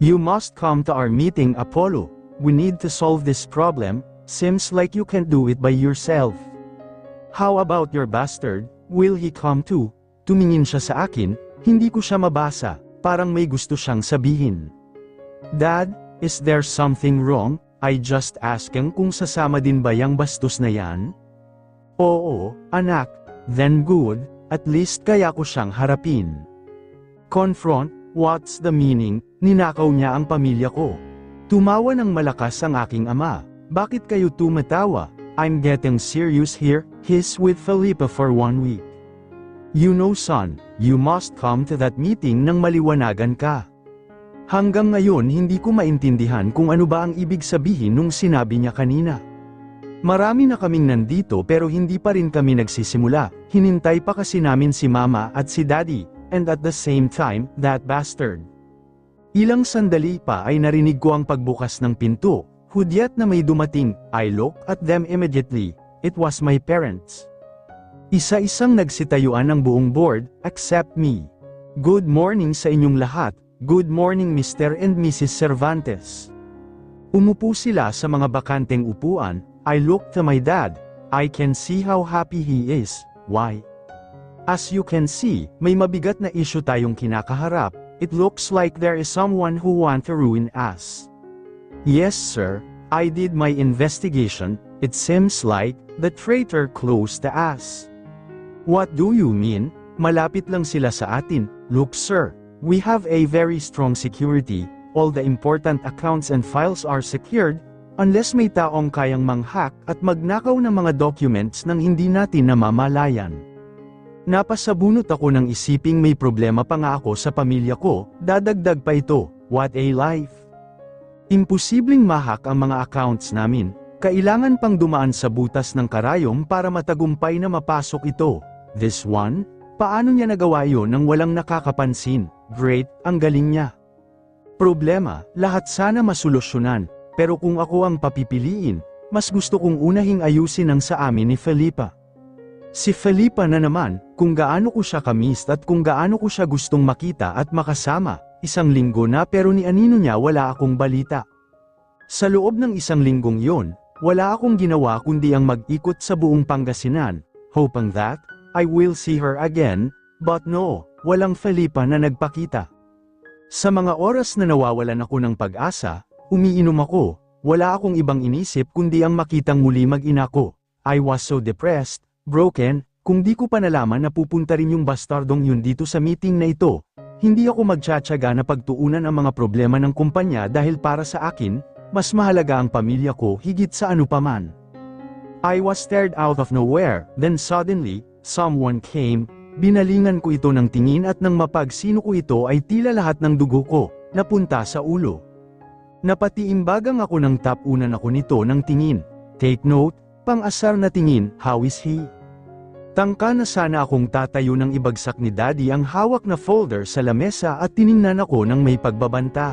You must come to our meeting, Apollo. We need to solve this problem. Seems like you can't do it by yourself. How about your bastard? Will he come too? Tumingin siya sa akin, hindi ko siya mabasa, parang may gusto siyang sabihin. Dad, is there something wrong? I just asking kung sasama din ba yang bastos na yan? Oo, anak. Then good, at least kaya ko siyang harapin. Confront, what's the meaning? Ninakaw niya ang pamilya ko. Tumawa ng malakas ang aking ama. Bakit kayo tumatawa? I'm getting serious here. He's with Felipa for 1 week. You know son, you must come to that meeting nang maliwanagan ka. Hanggang ngayon hindi ko maintindihan kung ano ba ang ibig sabihin nung sinabi niya kanina. Marami na kaming nandito pero hindi pa rin kami nagsisimula, hinintay pa kasi namin si mama at si daddy, and at the same time, that bastard. Ilang sandali pa ay narinig ko ang pagbukas ng pinto, hudyat na may dumating. I looked at them immediately. It was my parents. Isa-isang nagsitayuan ang buong board, except me. Good morning sa inyong lahat. Good morning Mr. and Mrs. Cervantes. Umupo sila sa mga bakanteng upuan. I looked to my dad. I can see how happy he is. Why? As you can see, may mabigat na issue tayong kinakaharap. It looks like there is someone who want to ruin us. Yes sir, I did my investigation. It seems like the traitor close to us. What do you mean? Malapit lang sila sa atin. Look sir, we have a very strong security. All the important accounts and files are secured, unless may taong kayang manghack at magnakaw ng mga documents nang hindi natin namamalayan. Napasabunot ako ng isiping may problema pa nga ako sa pamilya ko, dadagdag pa ito, what a life. Imposibleng mahak ang mga accounts namin, kailangan pang dumaan sa butas ng karayom para matagumpay na mapasok ito. This one? Paano niya nagawa yun nang walang nakakapansin? Great, ang galing niya. Problema, lahat sana masolusyonan, pero kung ako ang papipiliin, mas gusto kong unahing ayusin ang sa amin ni Felipa. Si Felipa na naman, kung gaano ko siya kamist at kung gaano ko siya gustong makita at makasama, 1 linggo na pero ni anino niya wala akong balita. Sa loob ng 1 linggong yon, wala akong ginawa kundi ang mag-ikot sa buong Pangasinan, hoping that, I will see her again, but no, walang Felipa na nagpakita. Sa mga oras na nawawalan ako ng pag-asa, umiinom ako, wala akong ibang inisip kundi ang makitang muli mag-ina ko. I was so depressed, broken, kung di ko pa nalaman na pupunta rin yung bastardong yun dito sa meeting na ito, hindi ako magtsatsaga na pagtuunan ang mga problema ng kumpanya dahil para sa akin, mas mahalaga ang pamilya ko higit sa ano paman. I was stared out of nowhere, then suddenly, someone came, binalingan ko ito ng tingin at nang mapagsino ko ito ay tila lahat ng dugo ko, napunta sa ulo. Napatiimbagang ako ng tapunan ako nito ng tingin. Take note, pang-asar na tingin, how is he? Tangka na sana akong tatayo nang ibagsak ni Daddy ang hawak na folder sa lamesa at tiningnan ako ng may pagbabanta.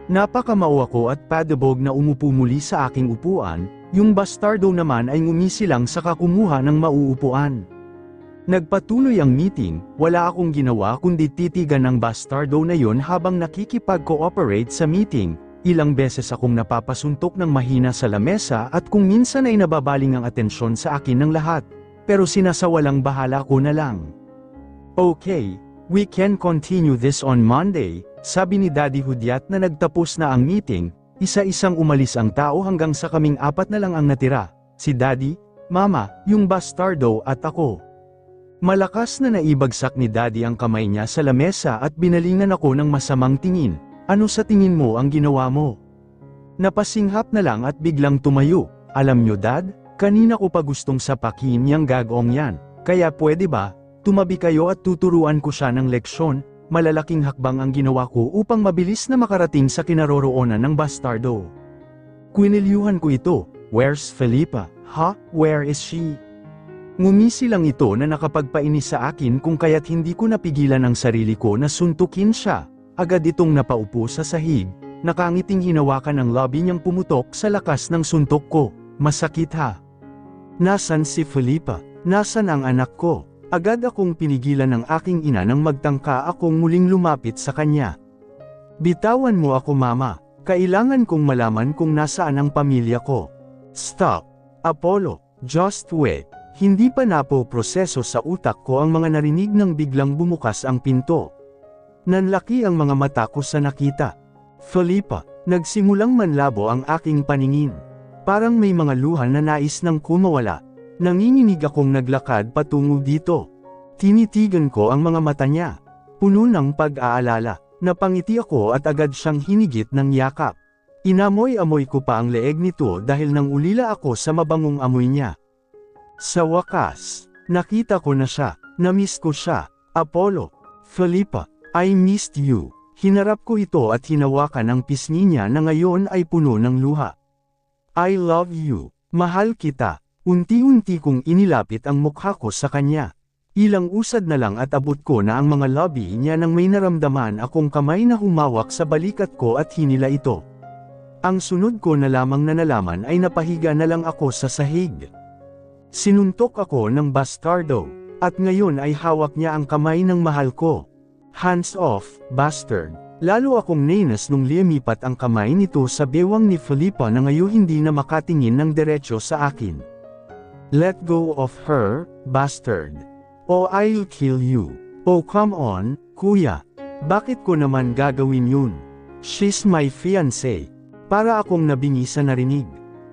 Napakamao ako at padabog na umupo muli sa aking upuan, yung bastardo naman ay ngumisi lang sa kakumuha ng mauupuan. Nagpatuloy ang meeting, wala akong ginawa kundi titigan ng bastardo na yon habang nakikipag-cooperate sa meeting. Ilang beses akong napapasuntok ng mahina sa lamesa at kung minsan ay nababaling ang atensyon sa akin ng lahat, pero sinasawalang bahala ko na lang. Okay, we can continue this on Monday, sabi ni Daddy hudyat na nagtapos na ang meeting, isa-isang umalis ang tao hanggang sa kaming 4 na lang ang natira, si Daddy, Mama, yung bastardo at ako. Malakas na naibagsak ni Daddy ang kamay niya sa lamesa at binalingan ako ng masamang tingin. Ano sa tingin mo ang ginawa mo? Napasinghap na lang at biglang tumayo. Alam nyo Dad, kanina ko pa gustong sapakin yang gagong yan. Kaya pwede ba, tumabi kayo at tuturuan ko siya ng leksyon. Malalaking hakbang ang ginawa ko upang mabilis na makarating sa kinaroroonan ng bastardo. Kwinilyuhan ko ito. Where's Felipa? Where is she? Ngumisi lang ito na nakapagpainis sa akin kung kaya't hindi ko napigilan ang sarili ko na suntukin siya. Agad itong napaupo sa sahig, nakangiting hinawakan ang labi niyang pumutok sa lakas ng suntok ko. Masakit ha? Nasaan si Felipa? Nasaan ang anak ko? Agad akong pinigilan ng aking ina nang magtangka akong muling lumapit sa kanya. Bitawan mo ako mama, kailangan kong malaman kung nasaan ang pamilya ko. Stop. Apollo, just wait. Hindi pa napoproseso sa utak ko ang mga narinig nang biglang bumukas ang pinto. Nanlaki ang mga mata ko sa nakita. Felipa, nagsimulang manlabo ang aking paningin. Parang may mga luha na nais nang kumawala. Nanginginig akong naglakad patungo dito. Tinitigan ko ang mga mata niya. Puno ng pag-aalala. Napangiti ako at agad siyang hinigit ng yakap. Inamoy-amoy ko pa ang leeg nito dahil nang ulila ako sa mabangong amoy niya. Sa wakas, nakita ko na siya. Na-miss ko siya. Apollo. Felipa, I missed you. Hinarap ko ito at hinawakan ang pisngi niya na ngayon ay puno ng luha. I love you. Mahal kita. Unti-unti kong inilapit ang mukha ko sa kanya. Ilang usad na lang at abot ko na ang mga labi niya nang may naramdaman akong kamay na humawak sa balikat ko at hinila ito. Ang sunod ko na lamang na nalaman ay napahiga na lang ako sa sahig. Sinuntok ako ng bastardo, at ngayon ay hawak niya ang kamay ng mahal ko. Hands off, bastard. Lalo akong nainis nung liamipat ang kamay nito sa bewang ni Felipa na ngayon hindi na makatingin ng diretso sa akin. Let go of her, bastard. Oh, I'll kill you. Oh, come on, kuya. Bakit ko naman gagawin yun? She's my fiancé. Para akong nabingi sa narinig.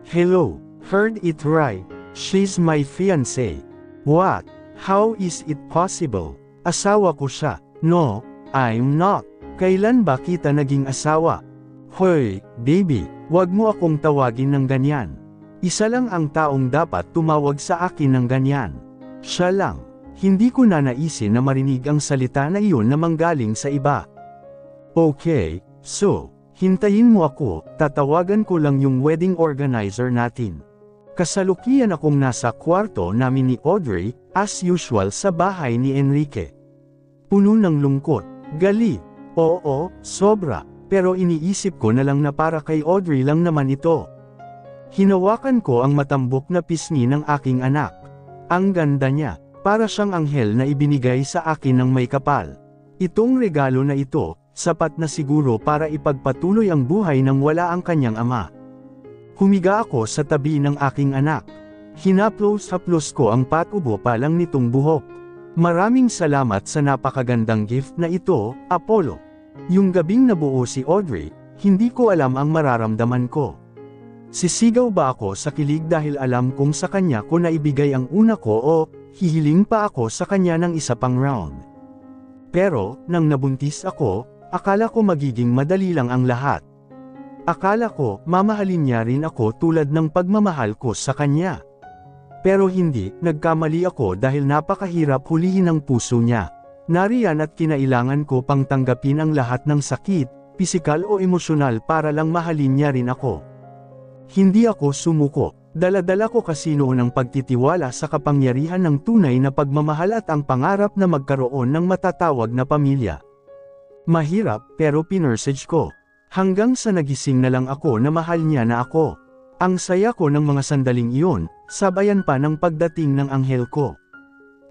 Hello, heard it right. She's my fiancé. What? How is it possible? Asawa ko siya. No, I'm not. Kailan ba kita naging asawa? Hoy, baby, wag mo akong tawagin ng ganyan. Isa lang ang taong dapat tumawag sa akin ng ganyan. Siya lang. Hindi ko na naisin na marinig ang salita na iyon na manggaling sa iba. Okay, so, hintayin mo ako, tatawagan ko lang yung wedding organizer natin. Kasalukiyan akong nasa kwarto namin ni Audrey, as usual sa bahay ni Enrique. Puno ng lungkot, galit, oo, sobra, pero iniisip ko na lang na para kay Audrey lang naman ito. Hinawakan ko ang matambok na pisngi ng aking anak. Ang ganda niya, para siyang anghel na ibinigay sa akin ng may kapal. Itong regalo na ito, sapat na siguro para ipagpatuloy ang buhay nang wala ang kanyang ama. Humiga ako sa tabi ng aking anak. Hinaplos-haplos ko ang patubo pa lang nitong buhok. Maraming salamat sa napakagandang gift na ito, Apollo. Yung gabing nabuo si Audrey, hindi ko alam ang mararamdaman ko. Sisigaw ba ako sa kilig dahil alam kong sa kanya ko naibigay ang una ko o hihiling pa ako sa kanya ng isa pang round. Pero, nang nabuntis ako, akala ko magiging madali lang ang lahat. Akala ko, mamahalin niya rin ako tulad ng pagmamahal ko sa kanya. Pero hindi, nagkamali ako dahil napakahirap hulihin ang puso niya. Nariyan at kinailangan ko pang tanggapin ang lahat ng sakit, pisikal o emosyonal para lang mahalin niya rin ako. Hindi ako sumuko, dala-dala ko kasi noon ang pagtitiwala sa kapangyarihan ng tunay na pagmamahal at ang pangarap na magkaroon ng matatawag na pamilya. Mahirap, pero pinursage ko. Hanggang sa nagising na lang ako na mahal niya na ako. Ang saya ko ng mga sandaling iyon, sabayan pa ng pagdating ng anghel ko.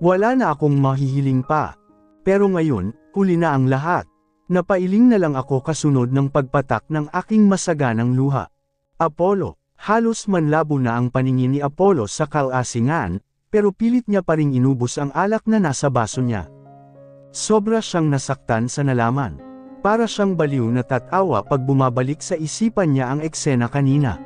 Wala na akong mahihiling pa. Pero ngayon, huli na ang lahat. Napailing na lang ako kasunod ng pagpatak ng aking masaganang luha. Apollo, halos manlabo na ang paningin ni Apollo sa kalasingan, pero pilit niya pa ring inubos ang alak na nasa baso niya. Sobra siyang nasaktan sa nalaman. Para siyang baliw na tatawa pag bumabalik sa isipan niya ang eksena kanina.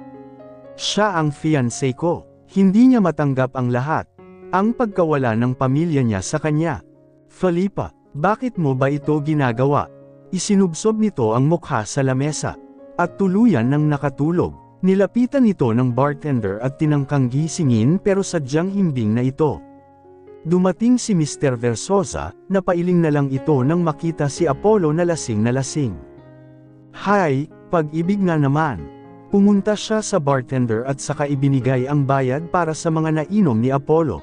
Siya ang fiancé ko. Hindi niya matanggap ang lahat. Ang pagkawala ng pamilya niya sa kanya. Felipa, bakit mo ba ito ginagawa? Isinubsob nito ang mukha sa lamesa. At tuluyan ng nakatulog. Nilapitan ito ng bartender at tinangkang gisingin pero sadyang himbing na ito. Dumating si Mr. Versosa, napailing na lang ito nang makita si Apollo na lasing na lasing. Hay, pag-ibig nga naman. Pumunta siya sa bartender at saka ibinigay ang bayad para sa mga nainom ni Apollo.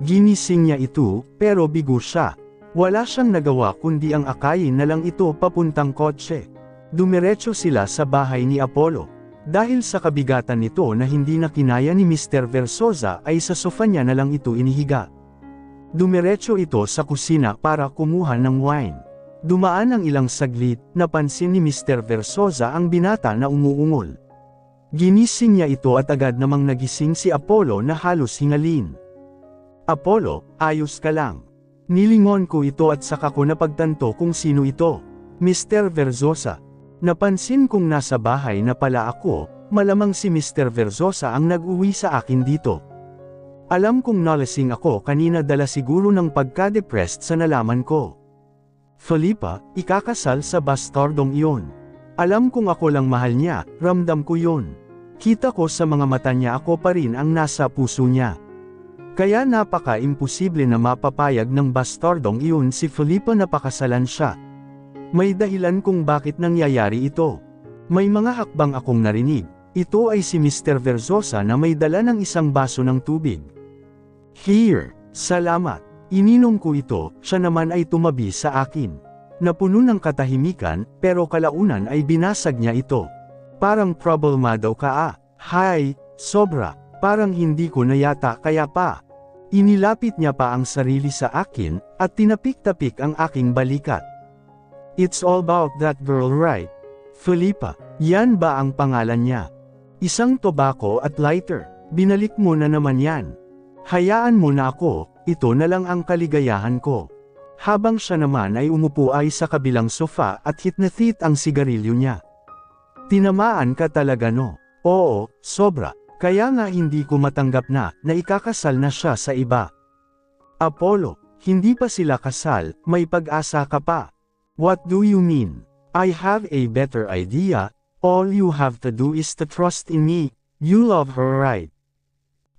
Ginising niya ito, pero bigo siya. Wala siyang nagawa kundi ang akayin na lang ito papuntang kotse. Dumiretso sila sa bahay ni Apollo. Dahil sa kabigatan nito na hindi na kinaya ni Mr. Versosa ay sa sofa niya na lang ito inihiga. Dumiretso ito sa kusina para kumuha ng wine. Dumaan ang ilang saglit, napansin ni Mr. Versosa ang binata na umuungol. Ginising niya ito at agad namang nagising si Apollo na halos hingalin. Apollo, ayos ka lang. Nilingon ko ito at saka ko napagtanto kung sino ito. Mr. Versosa. Napansin kong nasa bahay na pala ako, malamang si Mr. Versosa ang nag-uwi sa akin dito. Alam kong nalasing ako kanina dala siguro ng pagka-depressed sa nalaman ko. Felipa, ikakasal sa bastardong iyon. Alam kong ako lang mahal niya, ramdam ko yun. Kita ko sa mga mata niya ako pa rin ang nasa puso niya. Kaya napaka-imposible na mapapayag ng bastardong iyon si Felipa na pakasalan siya. May dahilan kung bakit nangyayari ito. May mga hakbang akong narinig. Ito ay si Mr. Versosa na may dala ng isang baso ng tubig. Here, salamat. Ininom ko ito, siya naman ay tumabi sa akin. Napuno ng katahimikan, pero kalaunan ay binasag niya ito. Parang problemado ka ah. Hay, sobra, parang hindi ko na yata kaya pa. Inilapit niya pa ang sarili sa akin, at tinapik-tapik ang aking balikat. It's all about that girl right? Felipa, yan ba ang pangalan niya? Isang tobacco at lighter, binalik mo na naman yan. Hayaan mo na ako, ito na lang ang kaligayahan ko. Habang siya naman ay umupo ay sa kabilang sofa at hit na hit ang sigarilyo niya. Tinamaan ka talaga no? Oo, sobra. Kaya nga hindi ko matanggap na ikakasal na siya sa iba. Apollo, hindi pa sila kasal, may pag-asa ka pa. What do you mean? I have a better idea, all you have to do is to trust in me, you love her right?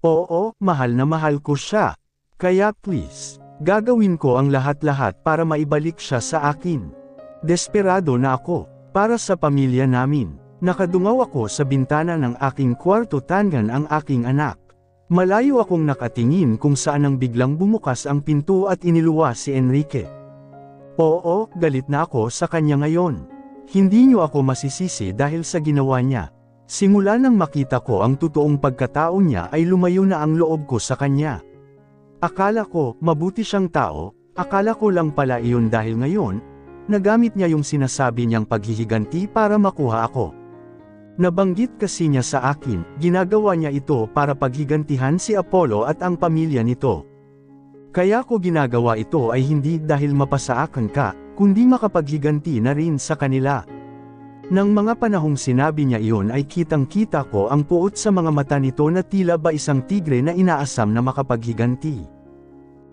Oo, mahal na mahal ko siya. Kaya please, gagawin ko ang lahat-lahat para maibalik siya sa akin. Desperado na ako, para sa pamilya namin. Nakadungaw ako sa bintana ng aking kwarto tangan ang aking anak. Malayo akong nakatingin kung saan ang biglang bumukas ang pinto at iniluwa si Enrique. Oo, galit na ako sa kanya ngayon. Hindi niyo ako masisisi dahil sa ginawa niya. Simula nang makita ko ang totoong pagkatao niya ay lumayo na ang loob ko sa kanya. Akala ko, mabuti siyang tao, akala ko lang pala iyon dahil ngayon, nagamit niya yung sinasabi niyang paghihiganti para makuha ako. Nabanggit kasi niya sa akin, ginagawa niya ito para paghigantihan si Apollo at ang pamilya nito. Kaya ko ginagawa ito ay hindi dahil mapasaakan ka, kundi makapaghiganti na rin sa kanila. Nang mga panahong sinabi niya iyon ay kitang-kita ko ang puot sa mga mata nito na tila ba isang tigre na inaasam na makapaghiganti.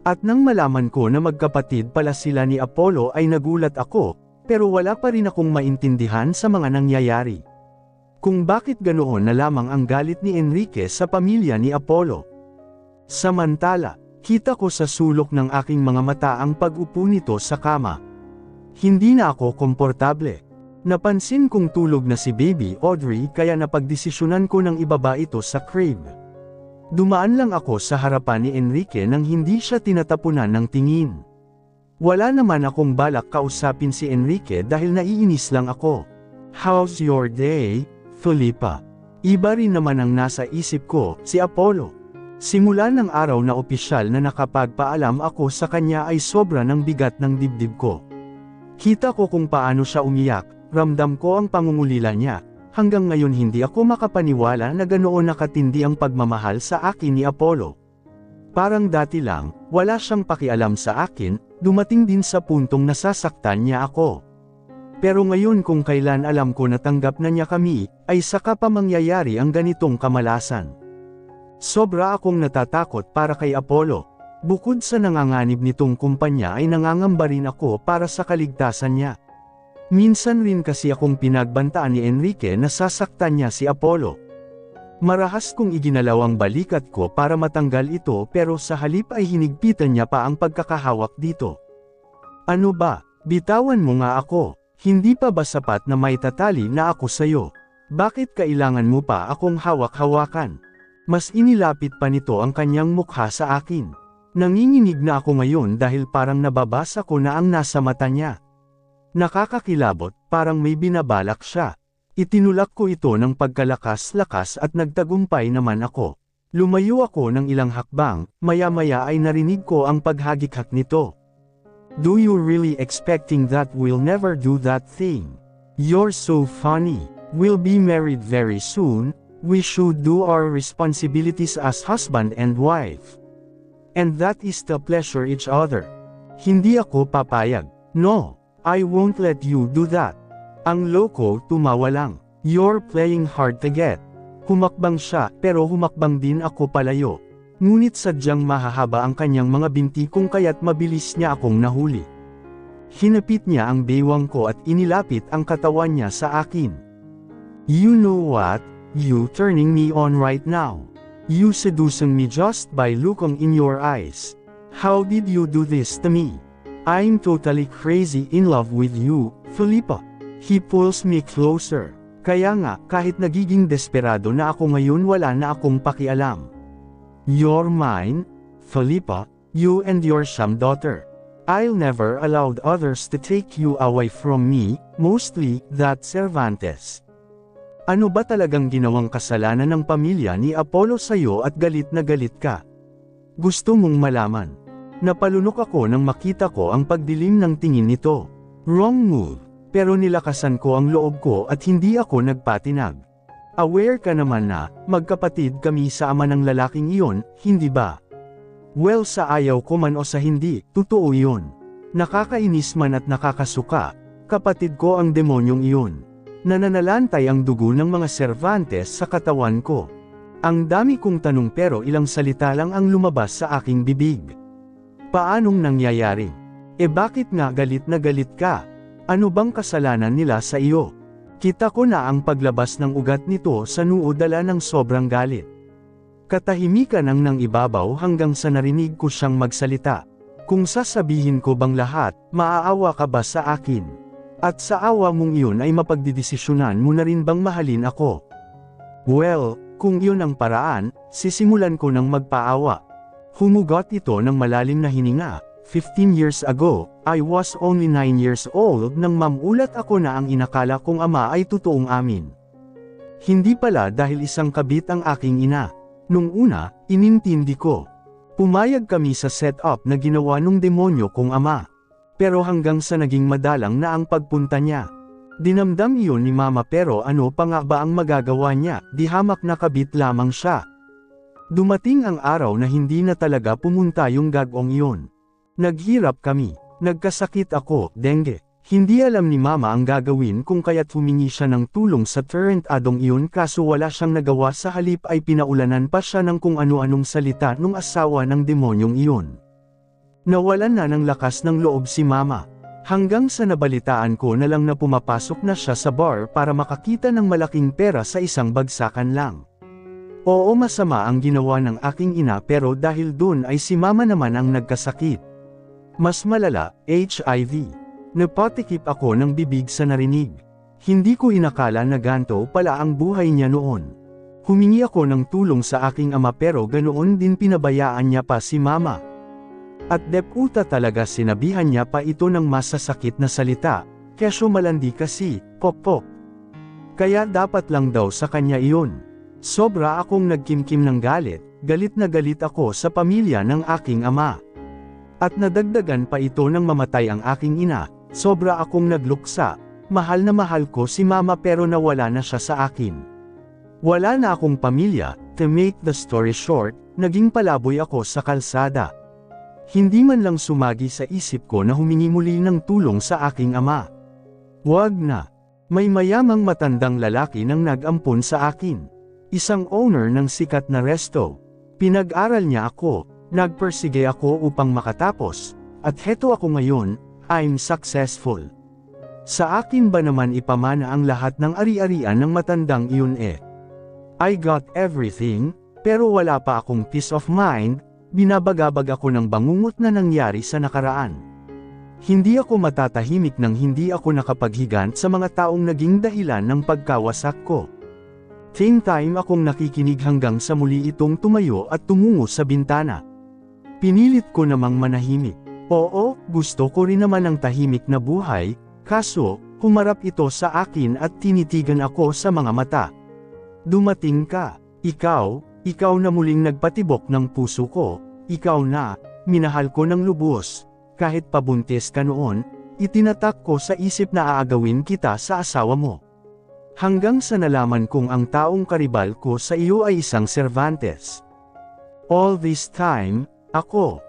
At nang malaman ko na magkapatid pala sila ni Apollo ay nagulat ako, pero wala pa rin akong maintindihan sa mga nangyayari. Kung bakit ganoon na lamang ang galit ni Enrique sa pamilya ni Apollo. Samantala, kita ko sa sulok ng aking mga mata ang pag-upo nito sa kama. Hindi na ako komportable. Napansin kong tulog na si Baby Audrey kaya napagdesisyonan ko nang ibaba ito sa crib. Dumaan lang ako sa harapan ni Enrique nang hindi siya tinatapunan ng tingin. Wala naman akong balak kausapin si Enrique dahil naiinis lang ako. How's your day, Felipa? Iba rin naman ang nasa isip ko, si Apollo. Simula ng araw na opisyal na nakapagpaalam ako sa kanya ay sobra ng bigat ng dibdib ko. Kita ko kung paano siya umiyak. Ramdam ko ang pangungulila niya, hanggang ngayon hindi ako makapaniwala na ganoon nakatindi ang pagmamahal sa akin ni Apollo. Parang dati lang, wala siyang pakialam sa akin, dumating din sa puntong nasasaktan niya ako. Pero ngayon kung kailan alam ko na tanggap na niya kami, ay saka pa mangyayari ang ganitong kamalasan. Sobra akong natatakot para kay Apollo. Bukod sa nanganganib nitong kumpanya ay nangangamba rin ako para sa kaligtasan niya. Minsan rin kasi akong pinagbantaan ni Enrique na sasaktan niya si Apollo. Marahas kong iginalaw ang balikat ko para matanggal ito pero sa halip ay hinigpitan niya pa ang pagkakahawak dito. Ano ba, bitawan mo nga ako, hindi pa ba sapat na may tatali na ako sayo? Bakit kailangan mo pa akong hawak-hawakan? Mas inilapit pa nito ang kanyang mukha sa akin. Nanginginig na ako ngayon dahil parang nababasa ko na ang nasa mata niya. Nakakakilabot, parang may binabalak siya. Itinulak ko ito ng pagkalakas-lakas at nagtagumpay naman ako. Lumayo ako ng ilang hakbang, maya-maya ay narinig ko ang paghagik-hak nito. Do you really expecting that we'll never do that thing? You're so funny. We'll be married very soon. We should do our responsibilities as husband and wife. And that is to pleasure each other. Hindi ako papayag. No, I won't let you do that. Ang loko tumawa lang. You're playing hard to get. Humakbang siya, pero humakbang din ako palayo. Ngunit sadyang mahahaba ang kanyang mga binti kung kaya't mabilis niya akong nahuli. Hinapit niya ang baywang ko at inilapit ang katawan niya sa akin. You know what? You turning me on right now. You seducing me just by looking in your eyes. How did you do this to me? I'm totally crazy in love with you, Felipa. He pulls me closer. Kaya nga, kahit nagiging desperado na ako ngayon wala na akong pakialam. You're mine, Felipa, you and your sham daughter. I'll never allow others to take you away from me, mostly that Cervantes. Ano ba talagang ginawang kasalanan ng pamilya ni Apollo sa'yo at galit na galit ka? Gusto mong malaman. Napalunok ako nang makita ko ang pagdilim ng tingin nito. Wrong move, pero nilakasan ko ang loob ko at hindi ako nagpatinag. Aware ka naman na, magkapatid kami sa ama ng lalaking iyon, hindi ba? Well, sa ayaw ko man o sa hindi, totoo iyon. Nakakainis man at nakakasuka, kapatid ko ang demonyong iyon. Nananalantay ang dugo ng mga Cervantes sa katawan ko. Ang dami kong tanong pero ilang salita lang ang lumabas sa aking bibig. Paanong nangyayari? Bakit nga galit na galit ka? Ano bang kasalanan nila sa iyo? Kita ko na ang paglabas ng ugat nito sa noo dala ng sobrang galit. Katahimikan ang nang ibabaw hanggang sa narinig ko siyang magsalita. Kung sasabihin ko bang lahat, maaawa ka ba sa akin? At sa awa mong iyon ay mapagdidesisyonan mo na rin bang mahalin ako? Well, kung iyon ang paraan, sisimulan ko ng magpaawa. Humugot ito ng malalim na hininga. 15 years ago, I was only 9 years old nang mamulat ako na ang inakala kong ama ay totoong amin. Hindi pala dahil isang kabit ang aking ina. Nung una, inintindi ko. Pumayag kami sa setup na ginawa nung demonyo kong ama. Pero hanggang sa naging madalang na ang pagpunta niya. Dinamdam iyon ni mama pero ano pa nga ba ang magagawa niya, di hamak na kabit lamang siya. Dumating ang araw na hindi na talaga pumunta yung gagong iyon. Naghirap kami, nagkasakit ako, dengue. Hindi alam ni mama ang gagawin kung kaya't humingi siya ng tulong sa turret adong iyon kaso wala siyang nagawa sa halip ay pinaulanan pa siya ng kung ano-anong salita nung asawa ng demonyong iyon. Nawalan na ng lakas ng loob si mama. Hanggang sa nabalitaan ko na lang na pumapasok na siya sa bar para makakita ng malaking pera sa isang bagsakan lang. Oo, masama ang ginawa ng aking ina pero dahil dun ay si mama naman ang nagkasakit. Mas malala, HIV. Napatikip ako ng bibig sa narinig. Hindi ko inakala na ganto pala ang buhay niya noon. Humingi ako ng tulong sa aking ama pero ganoon din pinabayaan niya pa si mama. At deputa talaga sinabihan niya pa ito ng masasakit na salita, kesyo malandi kasi, pok-pok. Kaya dapat lang daw sa kanya iyon. Sobra akong nagkimkim ng galit, galit na galit ako sa pamilya ng aking ama. At nadagdagan pa ito nang mamatay ang aking ina, sobra akong nagluksa, mahal na mahal ko si mama pero nawala na siya sa akin. Wala na akong pamilya, to make the story short, naging palaboy ako sa kalsada. Hindi man lang sumagi sa isip ko na humingi muli ng tulong sa aking ama. Wag na. May mayamang matandang lalaki nang nag-ampon sa akin. Isang owner ng sikat na resto. Pinag-aral niya ako, nagpersige ako upang makatapos, at heto ako ngayon, I'm successful. Sa akin ba naman ipamana ang lahat ng ari-arian ng matandang iyon I got everything, pero wala pa akong peace of mind. Binabagabag ako ng bangungot na nangyari sa nakaraan. Hindi ako matatahimik nang hindi ako nakapaghiganti sa mga taong naging dahilan ng pagkawasak ko. Same time akong nakikinig hanggang sa muli itong tumayo at tumungo sa bintana. Pinilit ko namang manahimik. Oo, gusto ko rin naman ang tahimik na buhay, kaso, humarap ito sa akin at tinitigan ako sa mga mata. Dumating ka, ikaw na muling nagpatibok ng puso ko, ikaw na, minahal ko ng lubos. kahit pabuntis ka noon, itinatak ko sa isip na aagawin kita sa asawa mo. Hanggang sa nalaman kong ang taong karibal ko sa iyo ay isang Cervantes. All this time, ako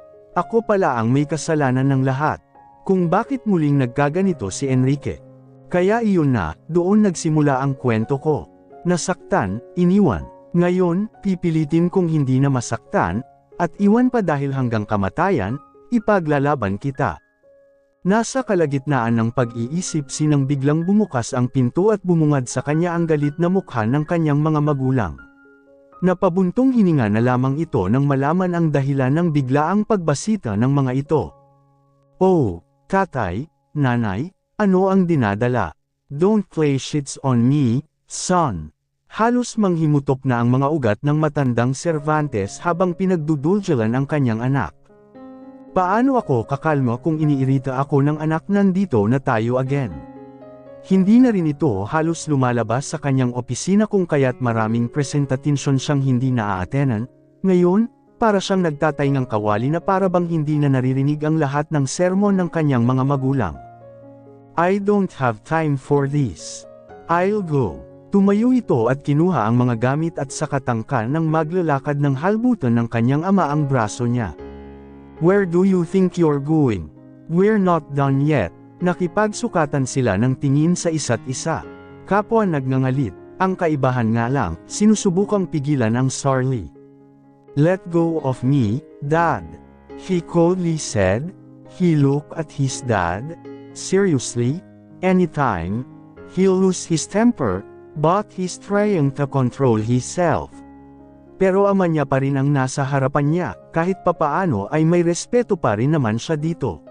pala ang may kasalanan ng lahat. Kung bakit muling nagkaganito si Enrique. Kaya iyon na, doon nagsimula ang kwento ko. Nasaktan, iniwan. Ngayon, pipilitin kong hindi na masaktan, at iwan pa dahil hanggang kamatayan, ipaglalaban kita. Nasa kalagitnaan ng pag-iisip sinang biglang bumukas ang pinto at bumungad sa kanya ang galit na mukha ng kanyang mga magulang. Napabuntong hininga na lamang ito nang malaman ang dahilan ng biglaang pagbasita ng mga ito. Oh, tatay, nanay, ano ang dinadala? Don't play shits on me, son. Halos manghimutok na ang mga ugat ng matandang Cervantes habang pinagduduljalan ang kanyang anak. Paano ako kakalma kung iniirita ako ng anak nandito na tayo again? Hindi na rin ito halos lumalabas sa kanyang opisina kung kaya't maraming presentatisyon siyang hindi naaatenan. Ngayon, para siyang nagtataingang kawali na para bang hindi na naririnig ang lahat ng sermon ng kanyang mga magulang. I don't have time for this. I'll go. Tumayo ito at kinuha ang mga gamit at saka tangka ng maglalakad ng halbutan ng kanyang ama ang braso niya. Where do you think you're going? We're not done yet. Nakipagsukatan sila ng tingin sa isa't isa. Kapwa nagngangalit, ang kaibahan nga lang, sinusubukang pigilan ang Sarli. Let go of me, Dad. He coldly said. He looked at his dad. Seriously? Anytime? He'll lose his temper, but he's trying to control himself. Pero ama niya pa rin ang nasa harapan niya, kahit papaano ay may respeto pa rin naman siya dito.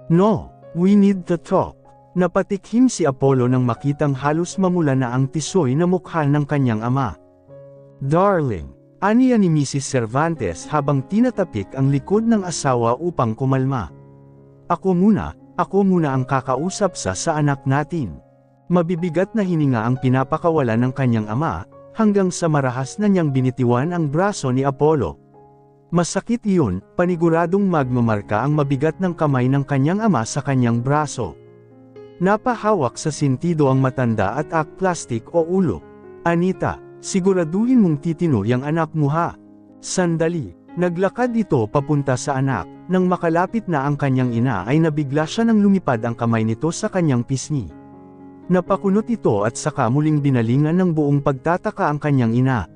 No. We need to talk. Napatikhim si Apollo nang makitang halos mamula na ang tisoy na mukha ng kanyang ama. Darling, aniya ni Mrs. Cervantes habang tinatapik ang likod ng asawa upang kumalma. Ako muna ang kakausap sa anak natin. Mabibigat na hininga ang pinapakawala ng kanyang ama, hanggang sa marahas na niyang binitiwan ang braso ni Apollo. Masakit iyon, paniguradong magmamarka ang mabigat ng kamay ng kanyang ama sa kanyang braso. Napahawak sa sentido ang matanda at plastik o ulo. Anita, siguraduhin mong titino yang anak mo ha. Sandali, naglakad ito papunta sa anak, nang makalapit na ang kanyang ina ay nabigla siya nang lumipad ang kamay nito sa kanyang pisngi. Napakunot ito at saka muling binalingan ng buong pagtataka ang kanyang ina.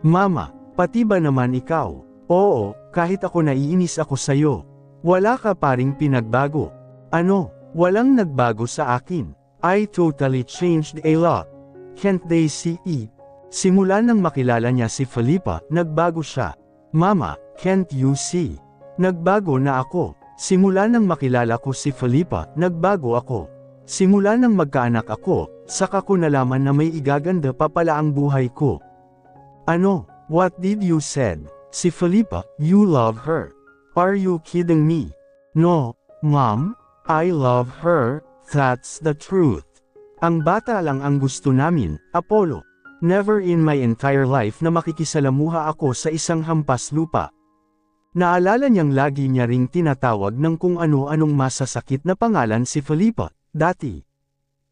Mama, pati ba naman ikaw? Oo, kahit ako naiinis ako sayo. Wala ka paring pinagbago. Ano, walang nagbago sa akin. I totally changed a lot. Can't they see it? Simula nang makilala niya si Felipa, nagbago siya. Mama, can't you see? Nagbago na ako. Simula nang makilala ko si Felipa, nagbago ako. Simula nang magkaanak ako, saka ko nalaman na may igaganda pa pala ang buhay ko. Ano, what did you said? Si Felipa, you love her. Are you kidding me? No, Mom, I love her, that's the truth. Ang bata lang ang gusto namin, Apollo. Never in my entire life na makikisalamuha ako sa isang hampas lupa. Naalala niyang lagi niya ring tinatawag ng kung ano-anong masasakit na pangalan si Felipa, dati.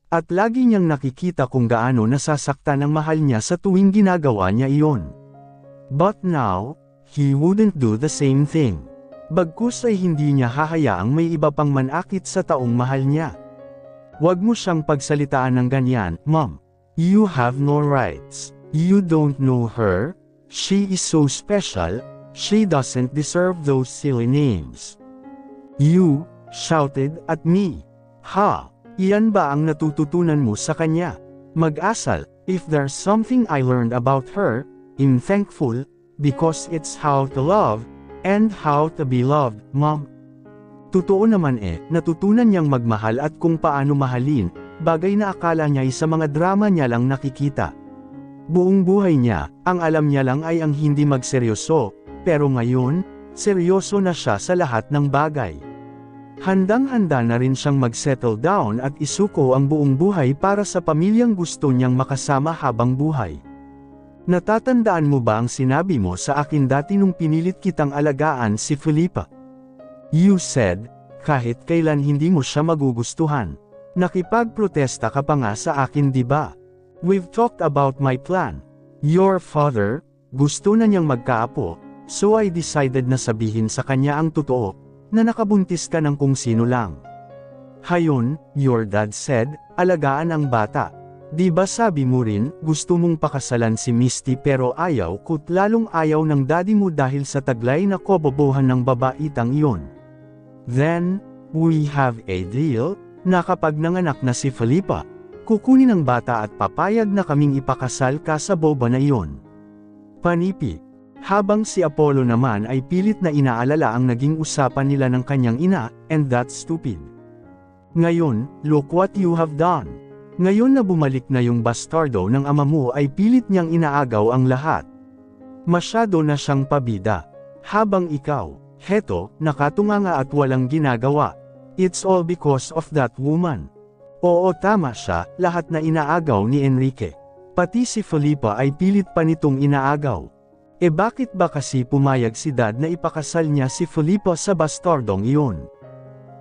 At lagi niyang nakikita kung gaano nasasaktan ang mahal niya sa tuwing ginagawa niya iyon. But now, he wouldn't do the same thing. Bagkus ay hindi niya hahayaang may iba pang manakit sa taong mahal niya. Huwag mo siyang pagsalitaan ng ganyan, Mom. You have no rights. You don't know her. She is so special. She doesn't deserve those silly names. You shouted at me. Ha! Iyan ba ang natututunan mo sa kanya? Mag-asal, if there's something I learned about her, I'm thankful, because it's how to love, and how to be loved, Mom. Totoo naman natutunan niyang magmahal at kung paano mahalin, bagay na akala niya ay sa mga drama niya lang nakikita. Buong buhay niya, ang alam niya lang ay ang hindi magseryoso, pero ngayon, seryoso na siya sa lahat ng bagay. Handang-handa na rin siyang mag-settle down at isuko ang buong buhay para sa pamilyang gusto niyang makasama habang buhay. Natatandaan mo ba ang sinabi mo sa akin dati nung pinilit kitang alagaan si Felipa? You said, kahit kailan hindi mo siya magugustuhan. Nakipagprotesta ka pa nga sa akin, di ba? We've talked about my plan. Your father, gusto na niyang magkaapo, so I decided na sabihin sa kanya ang totoo, na nakabuntis ka ng kung sino lang. Hayon, your dad said, alagaan ang bata. Di ba sabi mo rin, gusto mong pakasalan si Misty pero ayaw ko't lalong ayaw ng daddy mo dahil sa taglay na kobobohan ng babaitang iyon. Then, we have a deal, na kapag nanganak na si Felipa, kukunin ang bata at papayag na kaming ipakasal ka sa boba na iyon. Panipi. Habang si Apollo naman ay pilit na inaalala ang naging usapan nila ng kanyang ina, and that's stupid. Ngayon, look what you have done. Ngayon na bumalik na yung bastardo ng ama mo ay pilit niyang inaagaw ang lahat. Masyado na siyang pabida. Habang ikaw, heto, nakatunganga at walang ginagawa. It's all because of that woman. Oo, tama siya, lahat na inaagaw ni Enrique. Pati si Felipa ay pilit pa nitong inaagaw. E bakit ba kasi pumayag si dad na ipakasal niya si Felipa sa bastardong iyon?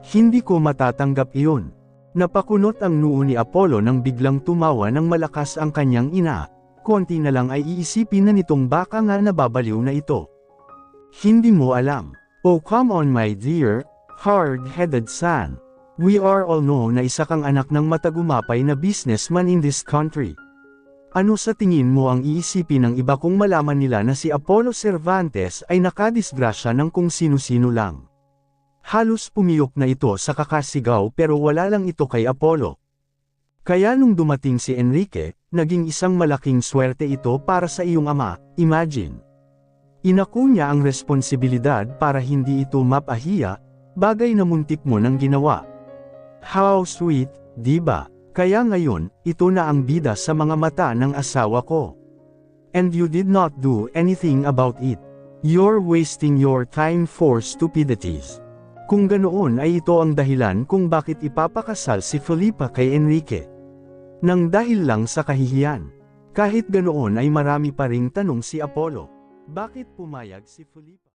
Hindi ko matatanggap iyon. Napakunot ang noo ni Apollo nang biglang tumawa ng malakas ang kanyang ina, konti na lang ay iisipin na nitong baka nga nababaliw na ito. Hindi mo alam. Oh come on my dear, hard-headed son. We are all know na isa kang anak ng matagumapay na businessman in this country. Ano sa tingin mo ang iisipin ng iba kung malaman nila na si Apollo Cervantes ay nakadisgrasya ng kung sino-sino lang? Halos pumiyok na ito sa kakasigaw pero wala lang ito kay Apollo. Kaya nung dumating si Enrique, naging isang malaking swerte ito para sa iyong ama, imagine. Inako niya ang responsibilidad para hindi ito mapahiya, bagay na muntik mo nang ginawa. How sweet, di ba? Kaya ngayon, ito na ang bida sa mga mata ng asawa ko. And you did not do anything about it. You're wasting your time for stupidities. Kung ganoon ay ito ang dahilan kung bakit ipapakasal si Felipa kay Enrique. Nang dahil lang sa kahihiyan. Kahit ganoon ay marami pa ring tanong si Apollo. Bakit pumayag si Felipa?